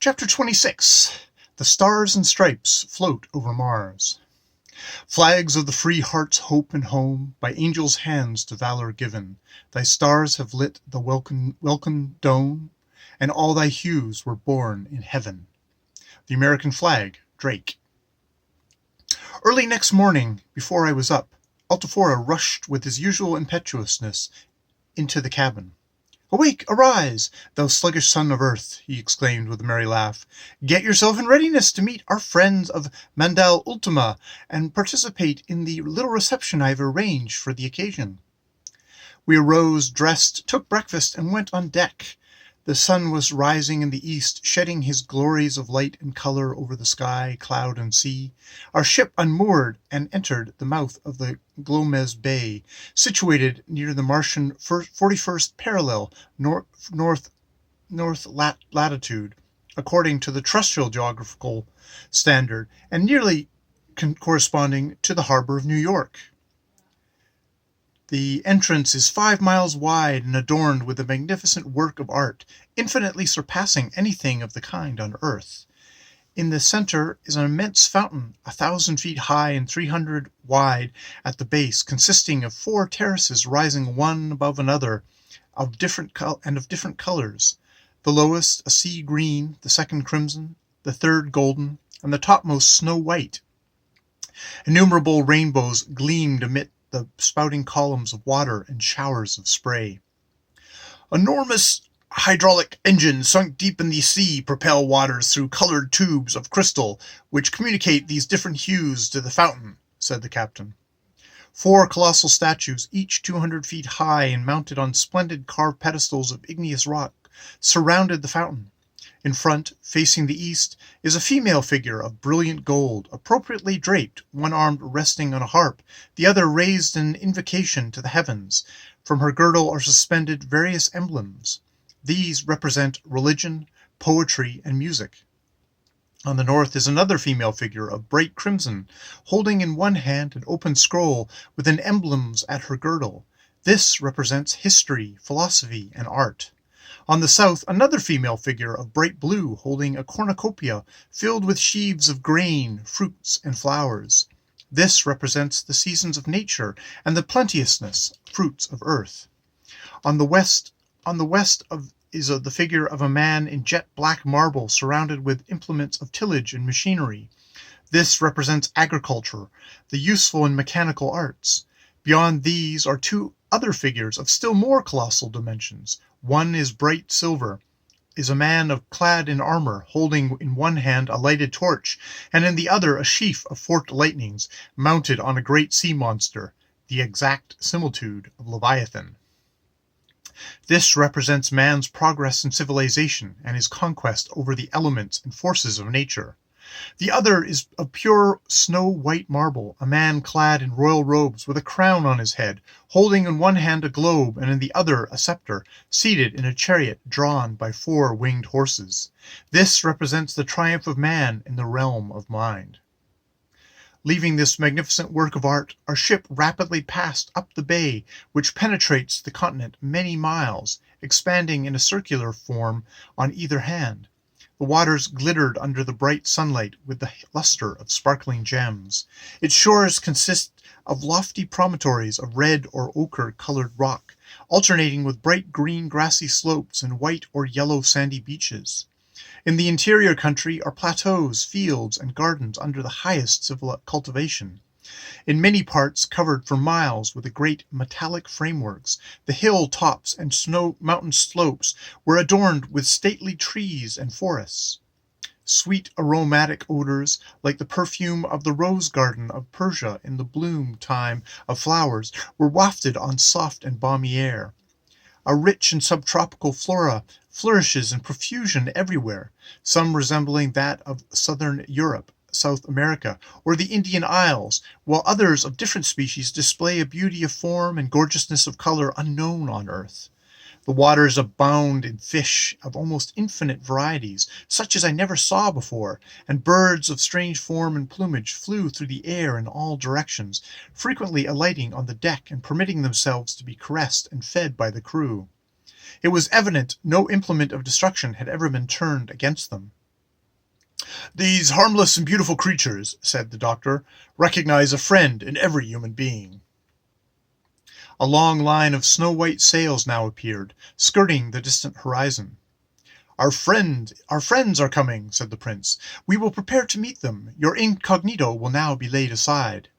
Chapter 26. The Stars and Stripes Float Over Mars. Flags of the free heart's hope and home, by angels' hands to valor given, thy stars have lit the welcome dome, and all thy hues were born in heaven. The American Flag, Drake. Early next morning, before I was up, Altafora rushed with his usual impetuousness into the cabin. "Awake, arise, thou sluggish son of earth," he exclaimed with a merry laugh. "Get yourself in readiness to meet our friends of Mandal Ultima and participate in the little reception I have arranged for the occasion." We arose, dressed, took breakfast, and went on deck. The sun was rising in the east, shedding his glories of light and color over the sky, cloud, and sea. Our ship unmoored and entered the mouth of the Glomez Bay, situated near the Martian 41st parallel north latitude, according to the terrestrial geographical standard, and nearly corresponding to the harbor of New York. The entrance is 5 miles wide and adorned with a magnificent work of art, infinitely surpassing anything of the kind on earth. In the center is an immense fountain, 1,000 feet high and 300 wide at the base, consisting of 4 terraces rising one above another, of different colors. The lowest a sea green, the second crimson, the third golden, and the topmost snow white. Innumerable rainbows gleamed amid the spouting columns of water and showers of spray. Enormous hydraulic engines sunk deep in the sea propel waters through colored tubes of crystal, which communicate these different hues to the fountain, said the captain. 4 colossal statues, each 200 feet high and mounted on splendid carved pedestals of igneous rock, surrounded the fountain. In front, facing the east, is a female figure of brilliant gold, appropriately draped, one arm resting on a harp, the other raised in invocation to the heavens. From her girdle are suspended various emblems. These represent religion, poetry, and music. On the north is another female figure of bright crimson, holding in one hand an open scroll with an emblems at her girdle. This represents history, philosophy, and art. On the south, another female figure of bright blue, holding a cornucopia filled with sheaves of grain, fruits, and flowers. This represents the seasons of nature and the plenteousness fruits of earth. On the west is the figure of a man in jet black marble, surrounded with implements of tillage and machinery. This represents agriculture, the useful and mechanical arts. Beyond these are 2 other figures of still more colossal dimensions. One is bright silver, is a man clad in armor, holding in one hand a lighted torch, and in the other a sheaf of forked lightnings, mounted on a great sea monster, the exact similitude of Leviathan. This represents man's progress in civilization and his conquest over the elements and forces of nature. The other is of pure snow-white marble, a man clad in royal robes with a crown on his head, holding in one hand a globe and in the other a scepter, seated in a chariot drawn by 4 winged horses. This represents the triumph of man in the realm of mind. Leaving this magnificent work of art, our ship rapidly passed up the bay, which penetrates the continent many miles, expanding in a circular form on either hand. The waters glittered under the bright sunlight with the luster of sparkling gems. Its shores consist of lofty promontories of red or ochre-colored rock, alternating with bright green grassy slopes and white or yellow sandy beaches. In the interior country are plateaus, fields, and gardens under the highest civil cultivation. In many parts covered for miles with the great metallic frameworks, the hill tops and mountain slopes were adorned with stately trees and forests. Sweet aromatic odors, like the perfume of the rose garden of Persia in the bloom time of flowers, were wafted on soft and balmy air. A rich and subtropical flora flourishes in profusion everywhere, some resembling that of southern Europe, South America, or the Indian Isles, while others of different species display a beauty of form and gorgeousness of color unknown on earth. The waters abound in fish of almost infinite varieties, such as I never saw before, and birds of strange form and plumage flew through the air in all directions, frequently alighting on the deck and permitting themselves to be caressed and fed by the crew. It was evident no implement of destruction had ever been turned against them. "These harmless and beautiful creatures," said the doctor, "recognize a friend in every human being." A long line of snow-white sails now appeared, skirting the distant horizon. Our friends are coming," said the prince. "We will prepare to meet them. Your incognito will now be laid aside."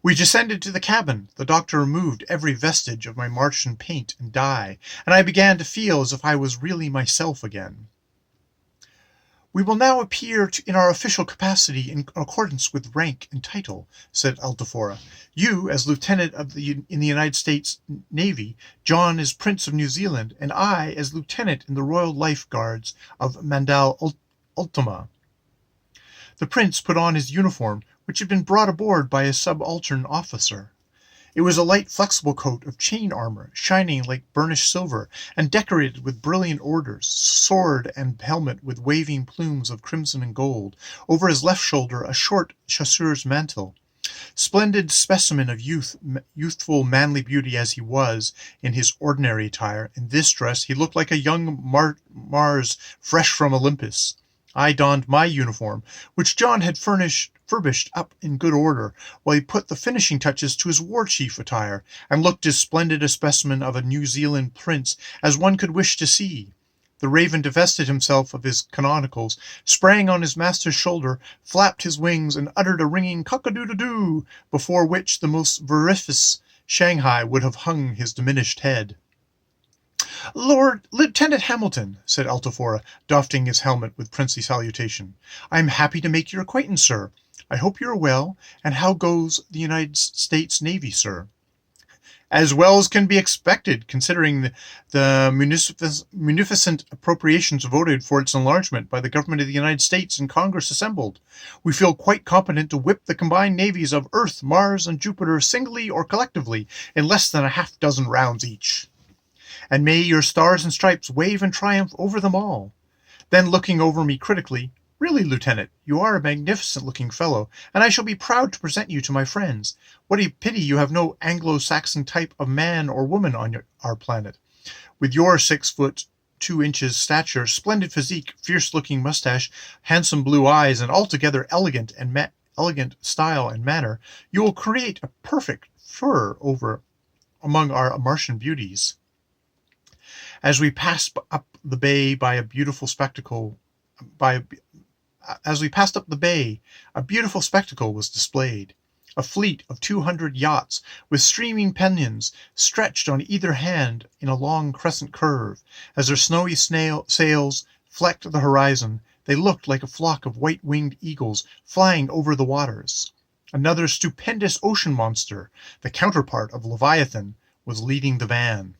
We descended to the cabin. The doctor removed every vestige of my Martian paint and dye, and I began to feel as if I was really myself again. "We will now appear in our official capacity in accordance with rank and title," said Altafora. "You as Lieutenant in the United States Navy, John as Prince of New Zealand, and I as Lieutenant in the Royal Life Guards of Mandal Ultima." The prince put on his uniform, which had been brought aboard by a subaltern officer. It was a light, flexible coat of chain armor, shining like burnished silver, and decorated with brilliant orders, sword and helmet with waving plumes of crimson and gold, over his left shoulder a short chasseur's mantle. Splendid specimen of youthful manly beauty as he was in his ordinary attire, in this dress he looked like a young Mars fresh from Olympus. I donned my uniform, which John had furbished up in good order, while he put the finishing touches to his war chief attire, and looked as splendid a specimen of a New Zealand prince as one could wish to see. The raven divested himself of his canonicals, sprang on his master's shoulder, flapped his wings, and uttered a ringing cock-a-doodle-doo, before which the most veriferous Shanghai would have hung his diminished head. "Lord Lieutenant Hamilton," said Altafora, doffing his helmet with princely salutation, "I am happy to make your acquaintance, sir. I hope you are well, and how goes the United States Navy, sir?" "As well as can be expected, considering the munificent appropriations voted for its enlargement by the government of the United States and Congress assembled. We feel quite competent to whip the combined navies of Earth, Mars, and Jupiter singly or collectively in less than a half-dozen rounds each. And may your stars and stripes wave in triumph over them all." Then, looking over me critically, "Really, Lieutenant, you are a magnificent-looking fellow, and I shall be proud to present you to my friends. What a pity you have no Anglo-Saxon type of man or woman on our planet. With your 6 foot 2 inches stature, splendid physique, fierce-looking mustache, handsome blue eyes, and altogether elegant style and manner, you will create a perfect furor among our Martian beauties." As we passed up the bay a beautiful spectacle was displayed. A fleet of 200 yachts, with streaming pennons, stretched on either hand in a long crescent curve. As their snowy sails flecked the horizon, they looked like a flock of white-winged eagles flying over the waters. Another stupendous ocean monster, the counterpart of Leviathan, was leading the van.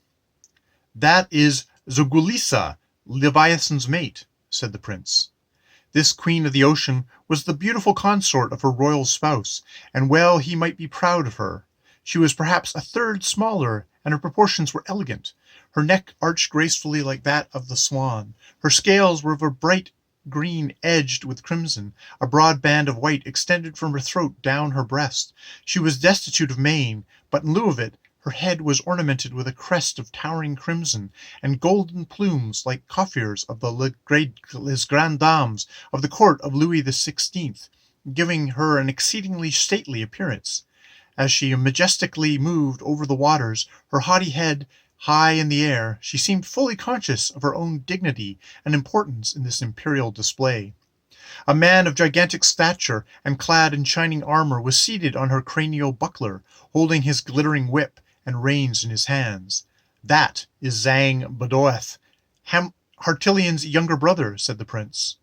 "That is Zogulisa, Leviathan's mate," said the prince. This queen of the ocean was the beautiful consort of her royal spouse, and well he might be proud of her. She was perhaps a third smaller, and her proportions were elegant. Her neck arched gracefully like that of the swan. Her scales were of a bright green edged with crimson. A broad band of white extended from her throat down her breast. She was destitute of mane, but in lieu of it, her head was ornamented with a crest of towering crimson, and golden plumes like coiffures of les grandes dames of the court of Louis XVI, giving her an exceedingly stately appearance. As she majestically moved over the waters, her haughty head high in the air, she seemed fully conscious of her own dignity and importance in this imperial display. A man of gigantic stature and clad in shining armor was seated on her cranial buckler, holding his glittering whip and reins in his hands. "That is Zang Badoeth, Hartilion's younger brother," said the prince.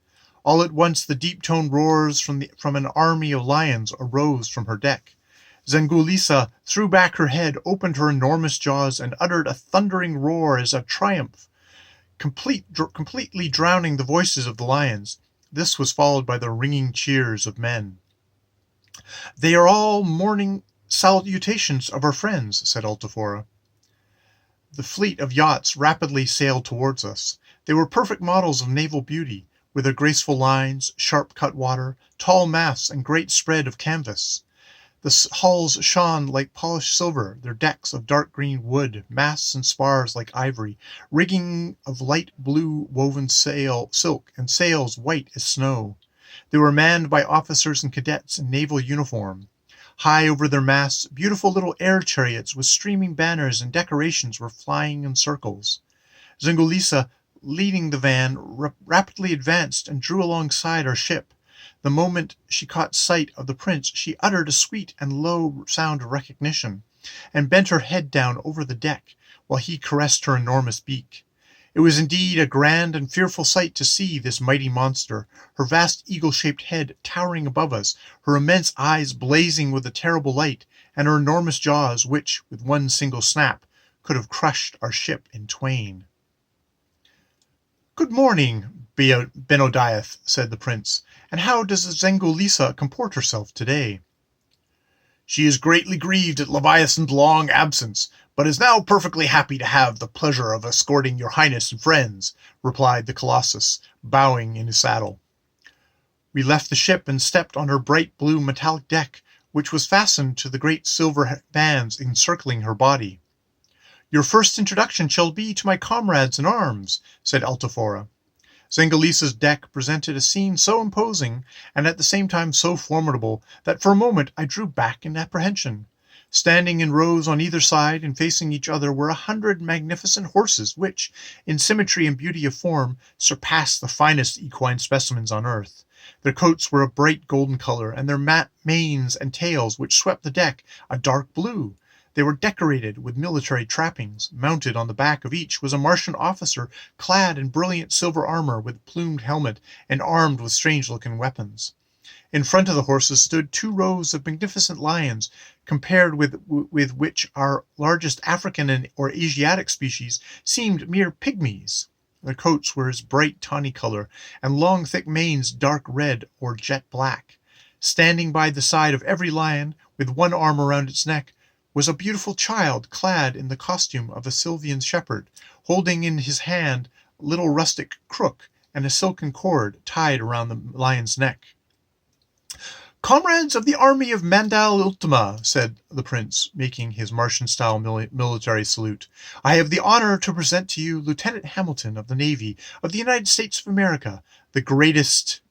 All at once the deep-toned roars from an army of lions arose from her deck. Zangulisa threw back her head, opened her enormous jaws, and uttered a thundering roar as of triumph, completely drowning the voices of the lions. This was followed by the ringing cheers of men. "They are all morning salutations of our friends," said Altafora. The fleet of yachts rapidly sailed towards us. They were perfect models of naval beauty, with their graceful lines, sharp-cut water, tall masts, and great spread of canvas. The hulls shone like polished silver, their decks of dark green wood, masts and spars like ivory, rigging of light blue woven silk, and sails white as snow. They were manned by officers and cadets in naval uniform. High over their masts, beautiful little air chariots with streaming banners and decorations were flying in circles. Zingulisa, leading the van, rapidly advanced and drew alongside our ship. The moment she caught sight of the prince, she uttered a sweet and low sound of recognition, and bent her head down over the deck, while he caressed her enormous beak. It was indeed a grand and fearful sight to see this mighty monster, her vast eagle-shaped head towering above us, her immense eyes blazing with a terrible light, and her enormous jaws, which, with one single snap, could have crushed our ship in twain. "Good morning, Benodiath," said the prince, "and how does Zengulisa comport herself today?" "She is greatly grieved at Leviathan's long absence, but is now perfectly happy to have the pleasure of escorting your highness and friends," replied the Colossus, bowing in his saddle. We left the ship and stepped on her bright blue metallic deck, which was fastened to the great silver bands encircling her body. "Your first introduction shall be to my comrades in arms," said Altiphora. Zengulisa's deck presented a scene so imposing, and at the same time so formidable, that for a moment I drew back in apprehension. Standing in rows on either side and facing each other were 100 magnificent horses, which, in symmetry and beauty of form, surpassed the finest equine specimens on earth. Their coats were a bright golden color, and their manes and tails, which swept the deck, a dark blue. They were decorated with military trappings. Mounted on the back of each was a Martian officer clad in brilliant silver armor with plumed helmet and armed with strange-looking weapons. In front of the horses stood 2 rows of magnificent lions, compared with which our largest African or Asiatic species seemed mere pygmies. Their coats were as bright tawny color, and long thick manes dark red or jet black. Standing by the side of every lion, with one arm around its neck, was a beautiful child clad in the costume of a Sylvian shepherd, holding in his hand a little rustic crook and a silken cord tied around the lion's neck. "Comrades of the army of Mandal Ultima," said the prince, making his Martian-style military salute, "I have the honor to present to you Lieutenant Hamilton of the Navy of the United States of America, the greatest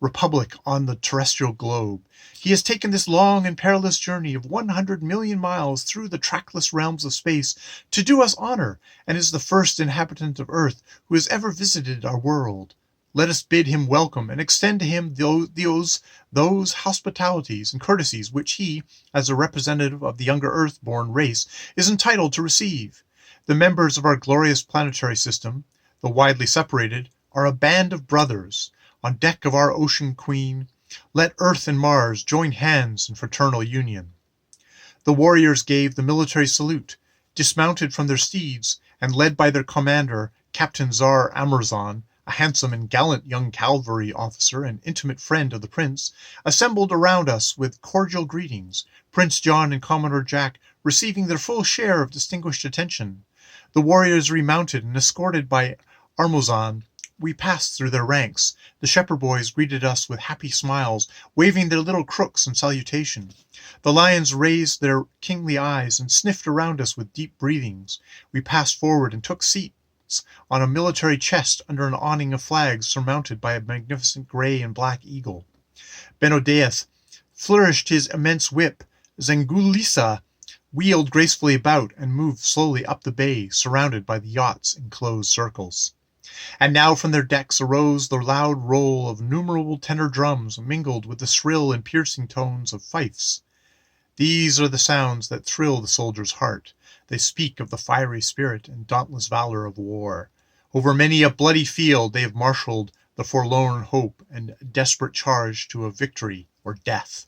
republic on the terrestrial globe. He has taken this long and perilous journey of 100 million miles through the trackless realms of space to do us honor, and is the first inhabitant of Earth who has ever visited our world. Let us bid him welcome and extend to him those hospitalities and courtesies which he, as a representative of the younger Earth-born race, is entitled to receive. The members of our glorious planetary system, though widely separated, are a band of brothers. On deck of our ocean queen, let Earth and Mars join hands in fraternal union." The warriors gave the military salute, dismounted from their steeds, and led by their commander, Captain Tsar Amorzon, a handsome and gallant young cavalry officer and intimate friend of the prince, assembled around us with cordial greetings, Prince John and Commodore Jack receiving their full share of distinguished attention. The warriors remounted, and escorted by Amorzon, we passed through their ranks. The shepherd boys greeted us with happy smiles, waving their little crooks in salutation. The lions raised their kingly eyes and sniffed around us with deep breathings. We passed forward and took seats on a military chest under an awning of flags surmounted by a magnificent gray and black eagle. Benodiath flourished his immense whip. Zengulisa wheeled gracefully about and moved slowly up the bay, surrounded by the yachts in closed circles. And now from their decks arose the loud roll of innumerable tenor drums, mingled with the shrill and piercing tones of fifes. These are the sounds that thrill the soldier's heart. They speak of the fiery spirit and dauntless valor of war. Over many a bloody field they have marshaled the forlorn hope and desperate charge to a victory or death.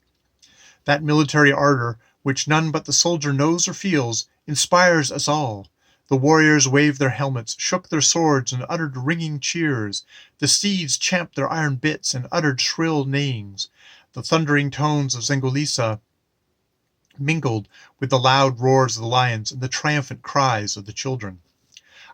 That military ardor, which none but the soldier knows or feels, inspires us all. The warriors waved their helmets, shook their swords, and uttered ringing cheers. The steeds champed their iron bits and uttered shrill neighings. The thundering tones of Zengulisa mingled with the loud roars of the lions and the triumphant cries of the children.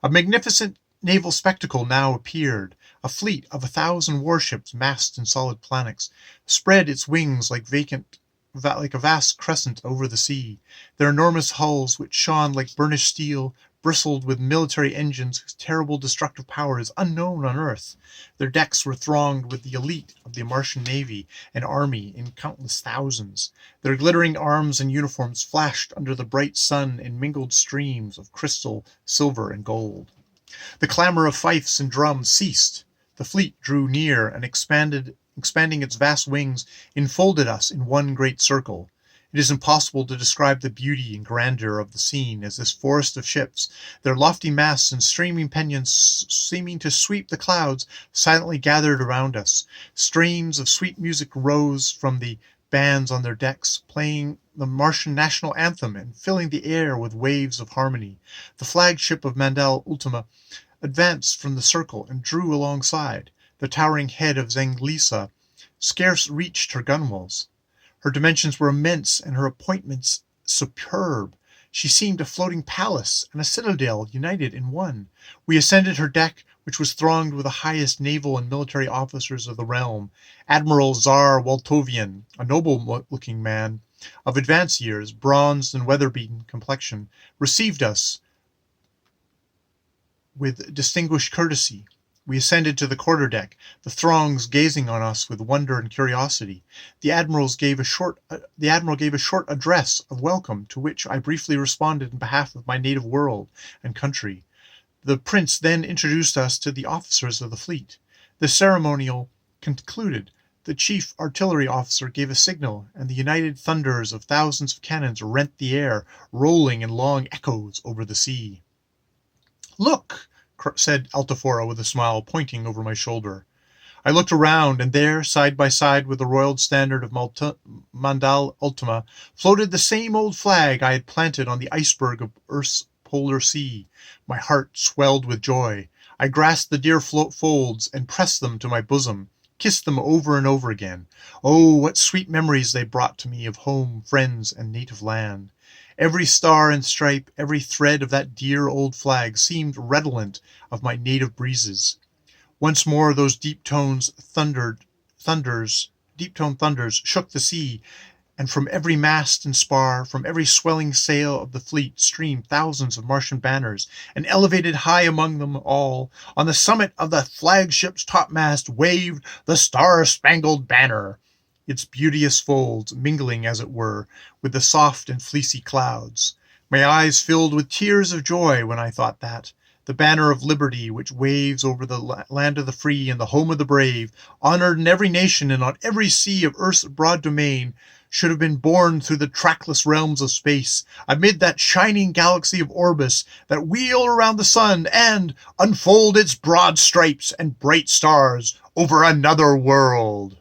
A magnificent naval spectacle now appeared. A fleet of 1,000 warships massed in solid planks spread its wings like a vast crescent over the sea. Their enormous hulls, which shone like burnished steel, bristled with military engines whose terrible destructive power is unknown on Earth. Their decks were thronged with the elite of the Martian Navy and Army in countless thousands. Their glittering arms and uniforms flashed under the bright sun in mingled streams of crystal, silver, and gold. The clamor of fifes and drums ceased. The fleet drew near and expanding its vast wings, enfolded us in one great circle. It is impossible to describe the beauty and grandeur of the scene as this forest of ships, their lofty masts and streaming pinions seeming to sweep the clouds, silently gathered around us. Strains of sweet music rose from the bands on their decks, playing the Martian national anthem and filling the air with waves of harmony. The flagship of Mandal Ultima advanced from the circle and drew alongside. The towering head of Zanglisa scarce reached her gunwales. Her dimensions were immense and her appointments superb. She seemed a floating palace and a citadel united in one. We ascended her deck, which was thronged with the highest naval and military officers of the realm. Admiral Tsar Waltovian, a noble-looking man of advanced years, bronzed and weather-beaten complexion, received us with distinguished courtesy. We ascended to the quarterdeck, the throngs gazing on us with wonder and curiosity. The admiral gave a short address of welcome, to which I briefly responded in behalf of my native world and country. The prince then introduced us to the officers of the fleet. The ceremonial concluded. The chief artillery officer gave a signal, and the united thunders of thousands of cannons rent the air, rolling in long echoes over the sea. "Look," said Altafora with a smile, pointing over my shoulder. I looked around, and there, side by side with the royal standard of Mandal Ultima, floated the same old flag I had planted on the iceberg of Earth's polar sea. My heart swelled with joy. I grasped the dear folds and pressed them to my bosom, kissed them over and over again. Oh, what sweet memories they brought to me of home, friends, and native land. Every star and stripe, every thread of that dear old flag seemed redolent of my native breezes. Once more those deep-toned thunders shook the sea, and from every mast and spar, from every swelling sail of the fleet streamed thousands of Martian banners, and elevated high among them all, on the summit of the flagship's topmast waved the Star-Spangled Banner, its beauteous folds mingling, as it were, with the soft and fleecy clouds. My eyes filled with tears of joy when I thought that the banner of liberty, which waves over the land of the free and the home of the brave, honored in every nation and on every sea of Earth's broad domain, should have been borne through the trackless realms of space, amid that shining galaxy of Orbis that wheel around the sun and unfold its broad stripes and bright stars over another world.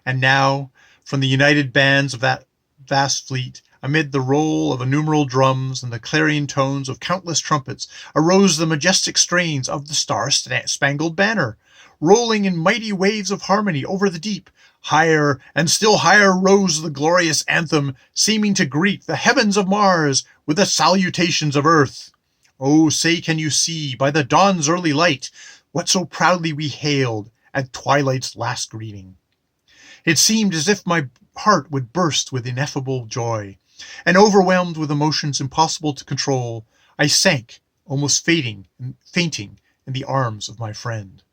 And now, from the united bands of that vast fleet, amid the roll of innumerable drums and the clarion tones of countless trumpets, arose the majestic strains of the Star-Spangled Banner, rolling in mighty waves of harmony over the deep. Higher and still higher rose the glorious anthem, seeming to greet the heavens of Mars with the salutations of Earth. Oh, say, can you see, by the dawn's early light, what so proudly we hailed at twilight's last greeting? It seemed as if my heart would burst with ineffable joy, and overwhelmed with emotions impossible to control, I sank, almost fainting, in the arms of my friend.